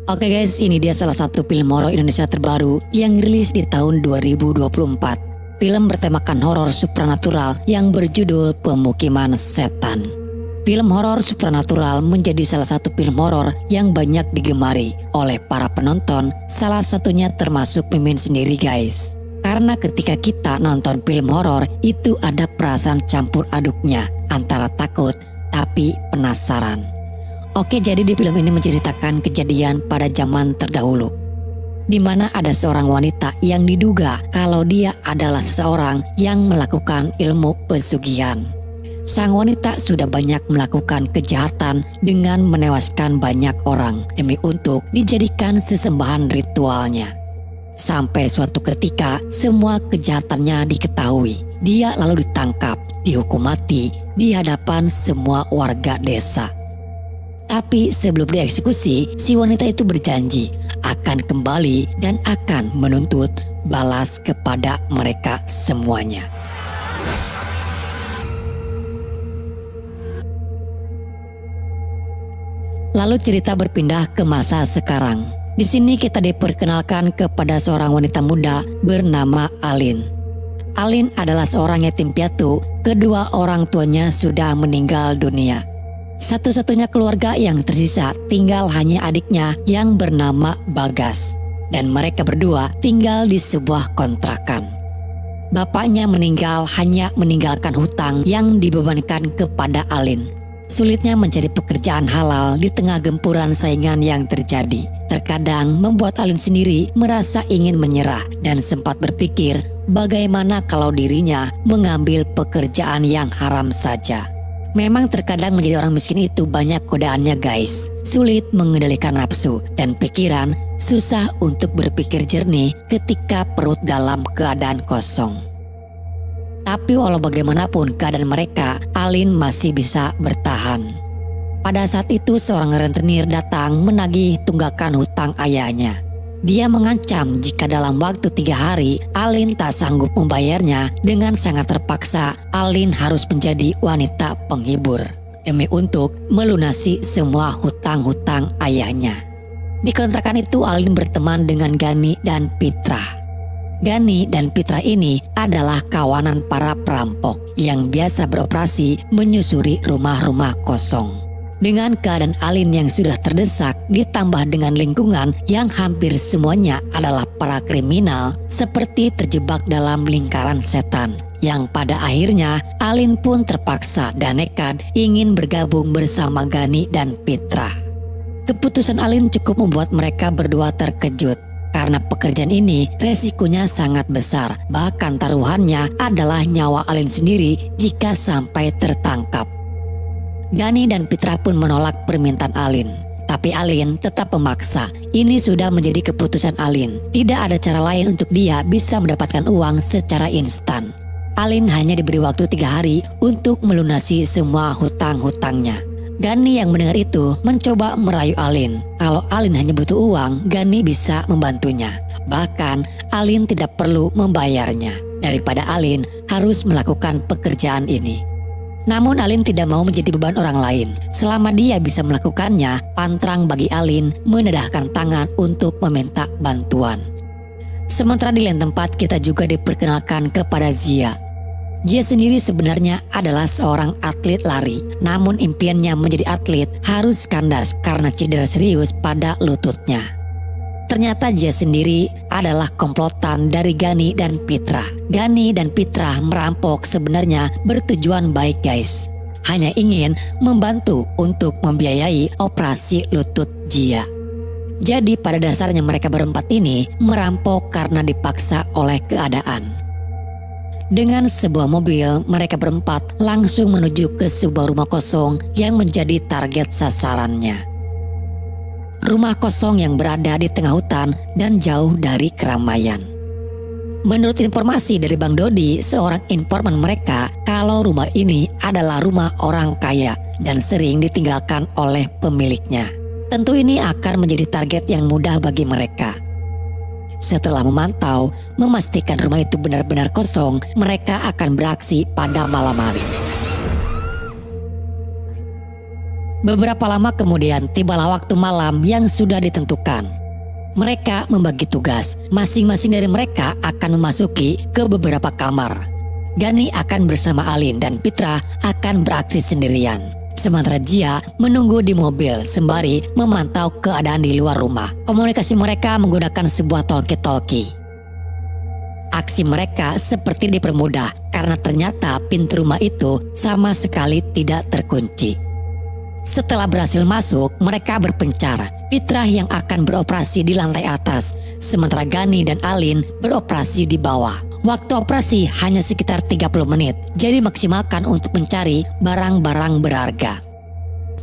Oke guys, ini dia salah satu film horor Indonesia terbaru yang rilis di tahun 2024. Film bertemakan horor supranatural yang berjudul Pemukiman Setan. Film horor supranatural menjadi salah satu film horor yang banyak digemari oleh para penonton, salah satunya termasuk Mimin sendiri guys. Karena ketika kita nonton film horor itu ada perasaan campur aduknya antara takut tapi penasaran. Oke, jadi di film ini menceritakan kejadian pada zaman terdahulu, di mana ada seorang wanita yang diduga kalau dia adalah seseorang yang melakukan ilmu pesugihan. Sang wanita sudah banyak melakukan kejahatan dengan menewaskan banyak orang demi untuk dijadikan sesembahan ritualnya. Sampai suatu ketika semua kejahatannya diketahui. Dia lalu ditangkap, dihukum mati di hadapan semua warga desa. Tapi sebelum dieksekusi, si wanita itu berjanji akan kembali dan akan menuntut balas kepada mereka semuanya. Lalu cerita berpindah ke masa sekarang. Di sini kita diperkenalkan kepada seorang wanita muda bernama Alin. Alin adalah seorang yatim piatu, kedua orang tuanya sudah meninggal dunia. Satu-satunya keluarga yang tersisa tinggal hanya adiknya yang bernama Bagas. Dan mereka berdua tinggal di sebuah kontrakan. Bapaknya meninggal hanya meninggalkan hutang yang dibebankan kepada Alin. Sulitnya mencari pekerjaan halal di tengah gempuran saingan yang terjadi. Terkadang membuat Alin sendiri merasa ingin menyerah dan sempat berpikir bagaimana kalau dirinya mengambil pekerjaan yang haram saja. Memang terkadang menjadi orang miskin itu banyak godaannya guys. Sulit mengendalikan nafsu dan pikiran, susah untuk berpikir jernih ketika perut dalam keadaan kosong. Tapi walau bagaimanapun keadaan mereka, Alin masih bisa bertahan. Pada saat itu seorang rentenir datang menagih tunggakan hutang ayahnya. Dia mengancam jika dalam waktu 3 hari Alin tak sanggup membayarnya. Dengan sangat terpaksa Alin harus menjadi wanita penghibur demi untuk melunasi semua hutang-hutang ayahnya. Di kontrakan itu Alin berteman dengan Gani dan Pitra. Gani dan Pitra ini adalah kawanan para perampok yang biasa beroperasi menyusuri rumah-rumah kosong. Dengan keadaan Alin yang sudah terdesak ditambah dengan lingkungan yang hampir semuanya adalah para kriminal, seperti terjebak dalam lingkaran setan. Yang pada akhirnya Alin pun terpaksa dan nekat ingin bergabung bersama Gani dan Pitra. Keputusan Alin cukup membuat mereka berdua terkejut. Karena pekerjaan ini resikonya sangat besar, bahkan taruhannya adalah nyawa Alin sendiri jika sampai tertangkap. Gani dan Pitra pun menolak permintaan Alin. Tapi Alin tetap memaksa. Ini sudah menjadi keputusan Alin. Tidak ada cara lain untuk dia bisa mendapatkan uang secara instan. Alin hanya diberi waktu 3 hari untuk melunasi semua hutang-hutangnya. Gani yang mendengar itu mencoba merayu Alin. Kalau Alin hanya butuh uang, Gani bisa membantunya. Bahkan Alin tidak perlu membayarnya daripada Alin harus melakukan pekerjaan ini. Namun Alin tidak mau menjadi beban orang lain. Selama dia bisa melakukannya, pantrang bagi Alin menedahkan tangan untuk meminta bantuan. Sementara di lain tempat kita juga diperkenalkan kepada Zia. Zia sendiri sebenarnya adalah seorang atlet lari. Namun impiannya menjadi atlet harus kandas karena cedera serius pada lututnya. Ternyata Zia sendiri adalah komplotan dari Gani dan Pitra. Gani dan Pitra merampok sebenarnya bertujuan baik guys. Hanya ingin membantu untuk membiayai operasi lutut Zia. Jadi pada dasarnya mereka berempat ini merampok karena dipaksa oleh keadaan. Dengan sebuah mobil mereka berempat langsung menuju ke sebuah rumah kosong yang menjadi target sasarannya. Rumah kosong yang berada di tengah hutan dan jauh dari keramaian. Menurut informasi dari Bang Dodi, seorang informan mereka, kalau rumah ini adalah rumah orang kaya dan sering ditinggalkan oleh pemiliknya. Tentu ini akan menjadi target yang mudah bagi mereka. Setelah memantau, memastikan rumah itu benar-benar kosong, mereka akan beraksi pada malam hari. Beberapa lama kemudian tibalah waktu malam yang sudah ditentukan. Mereka membagi tugas, masing-masing dari mereka akan memasuki ke beberapa kamar. Gani akan bersama Alin dan Pitra akan beraksi sendirian. Sementara Jia menunggu di mobil sembari memantau keadaan di luar rumah. Komunikasi mereka menggunakan sebuah talkie-talkie. Aksi mereka seperti dipermudah karena ternyata pintu rumah itu sama sekali tidak terkunci. Setelah berhasil masuk, mereka berpencar. Pitra yang akan beroperasi di lantai atas, sementara Gani dan Alin beroperasi di bawah. Waktu operasi hanya sekitar 30 menit, jadi maksimalkan untuk mencari barang-barang berharga.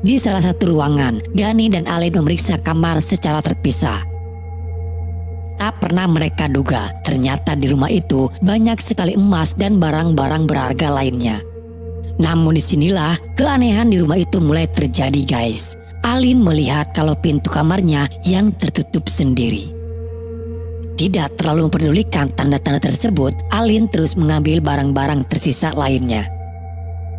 Di salah satu ruangan, Gani dan Alin memeriksa kamar secara terpisah. Tak pernah mereka duga, ternyata di rumah itu banyak sekali emas dan barang-barang berharga lainnya. Namun disinilah keanehan di rumah itu mulai terjadi guys. Alin melihat kalau pintu kamarnya yang tertutup sendiri. Tidak terlalu mempedulikan tanda-tanda tersebut, Alin terus mengambil barang-barang tersisa lainnya.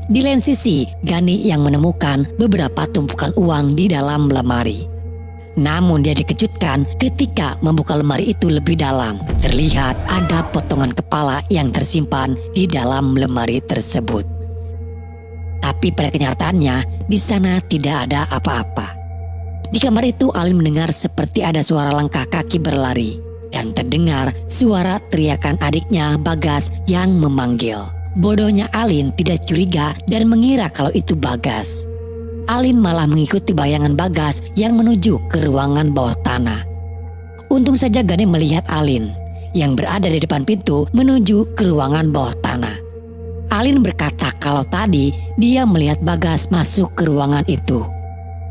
Di lain sisi, Gani yang menemukan beberapa tumpukan uang di dalam lemari. Namun dia dikejutkan ketika membuka lemari itu lebih dalam. Terlihat ada potongan kepala yang tersimpan di dalam lemari tersebut. Tapi pada kenyataannya di sana tidak ada apa-apa. Di kamar itu Alin mendengar seperti ada suara langkah kaki berlari dan terdengar suara teriakan adiknya Bagas yang memanggil. Bodohnya Alin tidak curiga dan mengira kalau itu Bagas. Alin malah mengikuti bayangan Bagas yang menuju ke ruangan bawah tanah. Untung saja Gani melihat Alin yang berada di depan pintu menuju ke ruangan bawah tanah. Alin berkata kalau tadi dia melihat Bagas masuk ke ruangan itu.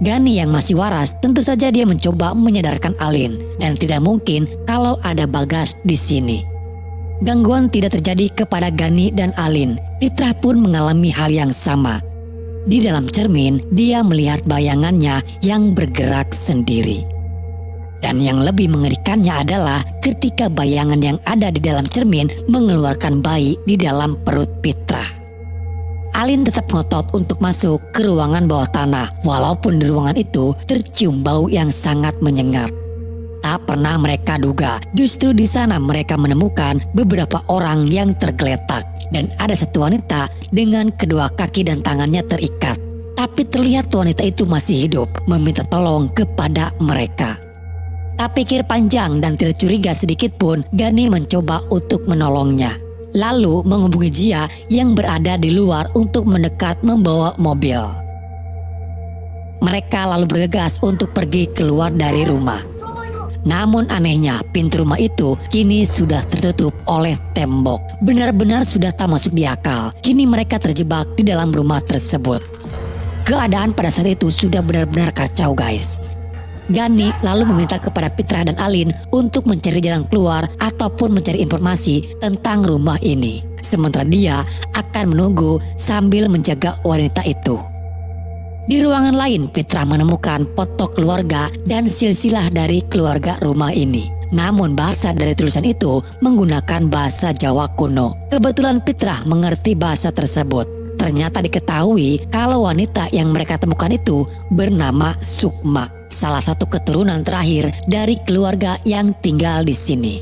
Gani yang masih waras tentu saja dia mencoba menyadarkan Alin dan tidak mungkin kalau ada Bagas di sini. Gangguan tidak terjadi kepada Gani dan Alin. Pitra pun mengalami hal yang sama. Di dalam cermin dia melihat bayangannya yang bergerak sendiri. Dan yang lebih mengerikannya adalah ketika bayangan yang ada di dalam cermin mengeluarkan bayi di dalam perut Pitra. Alin tetap ngotot untuk masuk ke ruangan bawah tanah walaupun di ruangan itu tercium bau yang sangat menyengat. Tak pernah mereka duga justru di sana mereka menemukan beberapa orang yang tergeletak dan ada satu wanita dengan kedua kaki dan tangannya terikat. Tapi terlihat wanita itu masih hidup meminta tolong kepada mereka. Tak pikir panjang dan tidak curiga sedikit pun, Gani mencoba untuk menolongnya. Lalu menghubungi Jia yang berada di luar untuk mendekat membawa mobil. Mereka lalu bergegas untuk pergi keluar dari rumah. Namun anehnya pintu rumah itu kini sudah tertutup oleh tembok. Benar-benar sudah tak masuk di akal. Kini mereka terjebak di dalam rumah tersebut. Keadaan pada saat itu sudah benar-benar kacau guys. Gani lalu meminta kepada Pitra dan Alin untuk mencari jalan keluar ataupun mencari informasi tentang rumah ini. Sementara dia akan menunggu sambil menjaga wanita itu. Di ruangan lain Pitra menemukan foto keluarga dan silsilah dari keluarga rumah ini. Namun bahasa dari tulisan itu menggunakan bahasa Jawa kuno. Kebetulan Pitra mengerti bahasa tersebut. Ternyata diketahui kalau wanita yang mereka temukan itu bernama Sukma, salah satu keturunan terakhir dari keluarga yang tinggal di sini.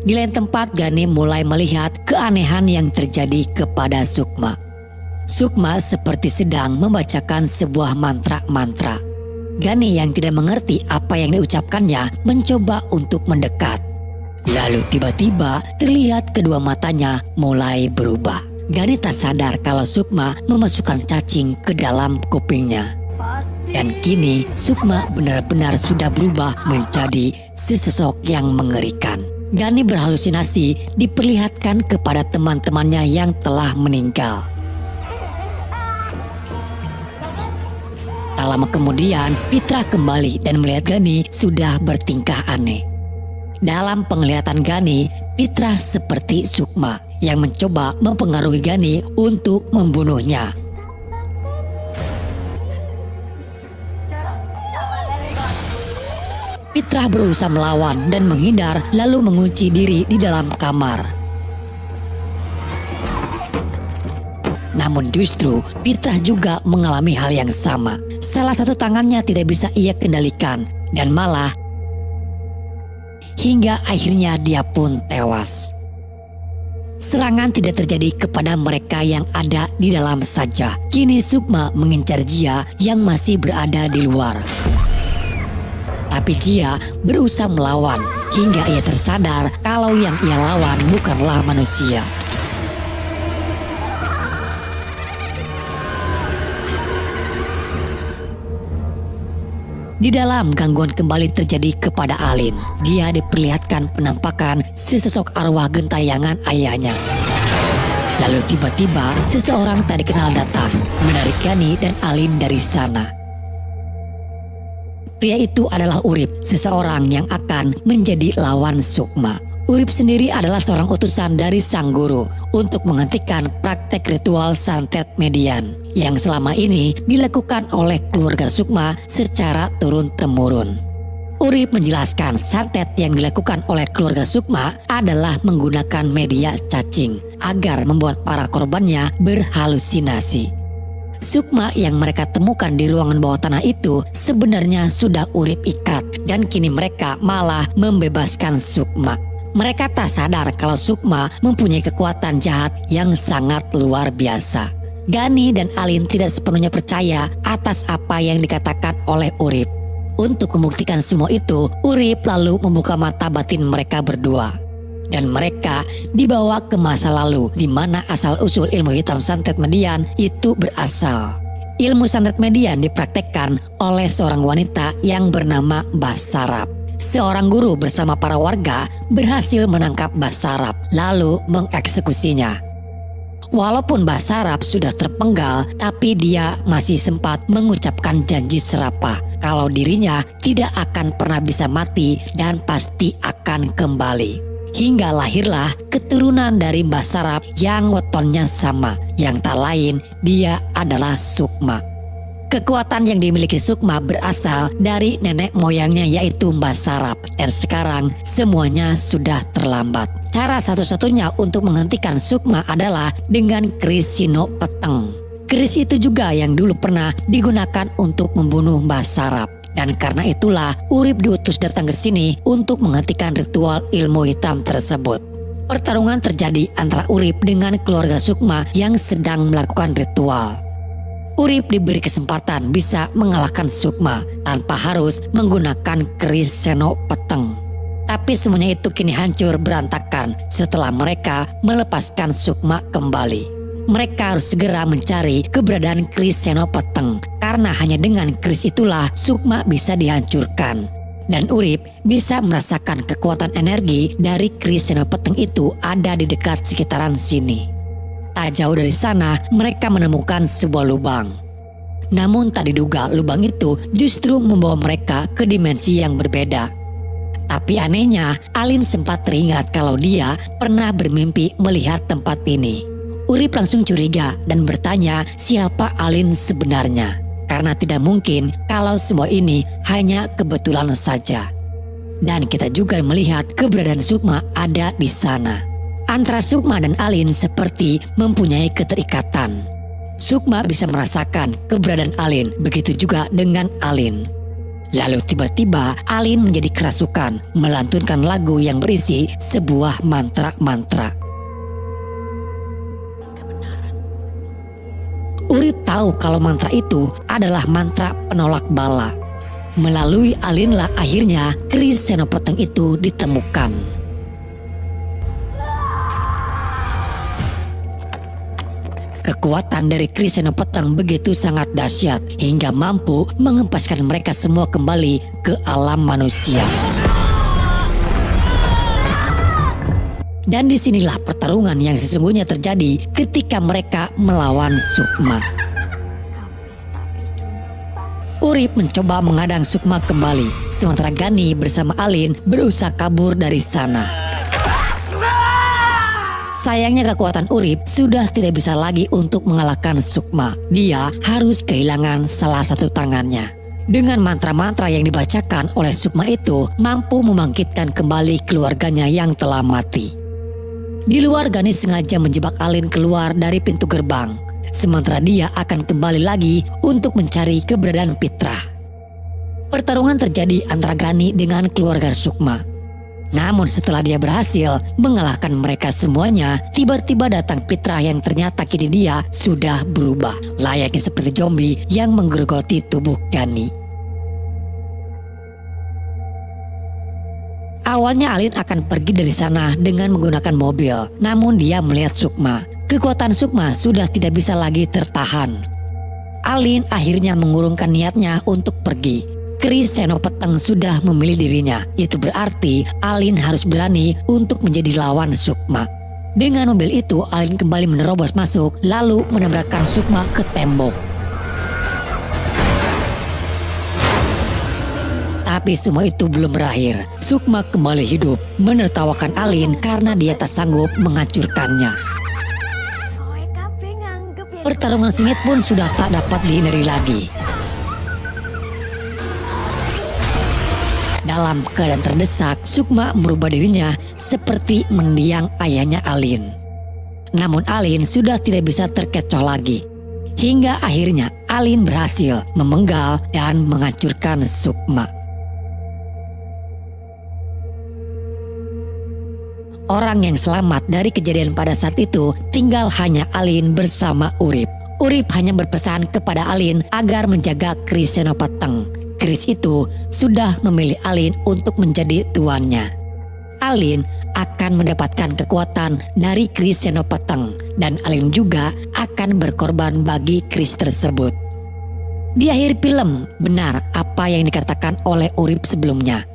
Di lain tempat Gani mulai melihat keanehan yang terjadi kepada Sukma. Sukma seperti sedang membacakan sebuah mantra-mantra. Gani yang tidak mengerti apa yang diucapkannya mencoba untuk mendekat. Lalu tiba-tiba terlihat kedua matanya mulai berubah. Gani tak sadar kalau Sukma memasukkan cacing ke dalam kupingnya. Dan kini Sukma benar-benar sudah berubah menjadi sesosok yang mengerikan. Gani berhalusinasi diperlihatkan kepada teman-temannya yang telah meninggal. Tak lama kemudian Pitra kembali dan melihat Gani sudah bertingkah aneh. Dalam penglihatan Gani, Pitra seperti Sukma yang mencoba mempengaruhi Gani untuk membunuhnya. Pitra berusaha melawan dan menghindar lalu mengunci diri di dalam kamar. Namun justru Fitrah juga mengalami hal yang sama. Salah satu tangannya tidak bisa ia kendalikan dan malah hingga akhirnya dia pun tewas. Serangan tidak terjadi kepada mereka yang ada di dalam saja. Kini Sukma mengincar Jia yang masih berada di luar. Tapi Jia berusaha melawan hingga ia tersadar kalau yang ia lawan bukanlah manusia. Di dalam gangguan kembali terjadi kepada Alin. Dia diperlihatkan penampakan sesosok arwah gentayangan ayahnya. Lalu tiba-tiba seseorang tak dikenal datang menarik Gani dan Alin dari sana. Pria itu adalah Urip, seseorang yang akan menjadi lawan Sukma. Urip sendiri adalah seorang utusan dari sang guru untuk menghentikan praktek ritual santet median yang selama ini dilakukan oleh keluarga Sukma secara turun-temurun. Urip menjelaskan santet yang dilakukan oleh keluarga Sukma adalah menggunakan media cacing agar membuat para korbannya berhalusinasi. Sukma yang mereka temukan di ruangan bawah tanah itu sebenarnya sudah Urip ikat dan kini mereka malah membebaskan Sukma. Mereka tak sadar kalau Sukma mempunyai kekuatan jahat yang sangat luar biasa. Gani dan Alin tidak sepenuhnya percaya atas apa yang dikatakan oleh Urip. Untuk membuktikan semua itu, Urip lalu membuka mata batin mereka berdua. Dan mereka dibawa ke masa lalu di mana asal-usul ilmu hitam santet median itu berasal. Ilmu santet median dipraktekkan oleh seorang wanita yang bernama Mbah Sarap. Seorang guru bersama para warga berhasil menangkap Mbah Sarap lalu mengeksekusinya. Walaupun Mbah Sarap sudah terpenggal, tapi dia masih sempat mengucapkan janji serapah kalau dirinya tidak akan pernah bisa mati dan pasti akan kembali. Hingga lahirlah keturunan dari Mbah Sarap yang wetonnya sama, yang tak lain dia adalah Sukma. Kekuatan yang dimiliki Sukma berasal dari nenek moyangnya yaitu Mbah Sarap. Dan sekarang semuanya sudah terlambat. Cara satu-satunya untuk menghentikan Sukma adalah dengan keris Sino Peteng. Keris itu juga yang dulu pernah digunakan untuk membunuh Mbah Sarap. Dan karena itulah Urip diutus datang ke sini untuk menghentikan ritual ilmu hitam tersebut. Pertarungan terjadi antara Urip dengan keluarga Sukma yang sedang melakukan ritual. Urip diberi kesempatan bisa mengalahkan Sukma tanpa harus menggunakan keris Seno Peteng. Tapi semuanya itu kini hancur berantakan setelah mereka melepaskan Sukma kembali. Mereka harus segera mencari keberadaan keris Seno Peteng karena hanya dengan keris itulah Sukma bisa dihancurkan. Dan Urip bisa merasakan kekuatan energi dari keris Seno Peteng itu ada di dekat sekitaran sini. Tak jauh dari sana mereka menemukan sebuah lubang. Namun tak diduga lubang itu justru membawa mereka ke dimensi yang berbeda. Tapi anehnya Alin sempat teringat kalau dia pernah bermimpi melihat tempat ini. Urip langsung curiga dan bertanya siapa Alin sebenarnya. Karena tidak mungkin kalau semua ini hanya kebetulan saja. Dan kita juga melihat keberadaan Sukma ada di sana. Antara Sukma dan Alin seperti mempunyai keterikatan. Sukma bisa merasakan keberadaan Alin, begitu juga dengan Alin. Lalu tiba-tiba Alin menjadi kerasukan, melantunkan lagu yang berisi sebuah mantra-mantra. Urip tahu kalau mantra itu adalah mantra penolak bala. Melalui Alinlah akhirnya keris Seno Peteng itu ditemukan. Kekuatan dari keris Seno Peteng begitu sangat dahsyat hingga mampu mengempaskan mereka semua kembali ke alam manusia. Dan disinilah pertarungan yang sesungguhnya terjadi ketika mereka melawan Sukma. Urip mencoba menghadang Sukma kembali, sementara Gani bersama Alin berusaha kabur dari sana. Sayangnya kekuatan Urip sudah tidak bisa lagi untuk mengalahkan Sukma. Dia harus kehilangan salah satu tangannya. Dengan mantra-mantra yang dibacakan oleh Sukma itu mampu membangkitkan kembali keluarganya yang telah mati. Di luar Gani sengaja menjebak Alin keluar dari pintu gerbang. sementara dia akan kembali lagi untuk mencari keberadaan Pitra. Pertarungan terjadi antara Gani dengan keluarga Sukma. Namun setelah dia berhasil mengalahkan mereka semuanya, tiba-tiba datang Pitra yang ternyata kini dia sudah berubah, layaknya seperti zombie yang menggerogoti tubuh Gani. Awalnya Alin akan pergi dari sana dengan menggunakan mobil, namun dia melihat Sukma. Kekuatan Sukma sudah tidak bisa lagi tertahan. Alin akhirnya mengurungkan niatnya untuk pergi. Kris Senopeteng sudah memilih dirinya. Itu berarti Alin harus berani untuk menjadi lawan Sukma. Dengan mobil itu Alin kembali menerobos masuk lalu menabrakkan Sukma ke tembok. Tapi semua itu belum berakhir. Sukma kembali hidup, menertawakan Alin karena dia tak sanggup menghancurkannya. Pertarungan sengit pun sudah tak dapat dihindari lagi. Dalam keadaan terdesak, Sukma merubah dirinya seperti mendiang ayahnya Alin. Namun Alin sudah tidak bisa terkecoh lagi. Hingga akhirnya Alin berhasil memenggal dan menghancurkan Sukma. Orang yang selamat dari kejadian pada saat itu tinggal hanya Alin bersama Urip. Urip hanya berpesan kepada Alin agar menjaga Kris Senopeteng. Kris itu sudah memilih Alin untuk menjadi tuannya. Alin akan mendapatkan kekuatan dari Kris Senopeteng dan Alin juga akan berkorban bagi Kris tersebut. Di akhir film benar apa yang dikatakan oleh Urip sebelumnya.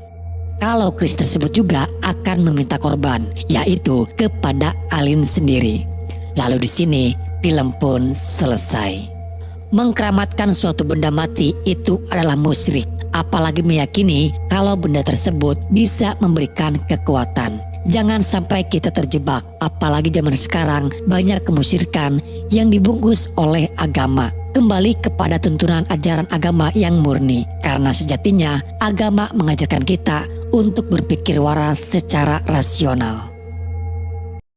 Kalau Kris tersebut juga akan meminta korban, yaitu kepada Alin sendiri. Lalu di sini film pun selesai. Mengkeramatkan suatu benda mati itu adalah musyrik, apalagi meyakini kalau benda tersebut bisa memberikan kekuatan. Jangan sampai kita terjebak, apalagi zaman sekarang banyak kemusyrikan yang dibungkus oleh agama. Kembali kepada tuntunan ajaran agama yang murni, karena sejatinya agama mengajarkan kita untuk berpikir waras secara rasional.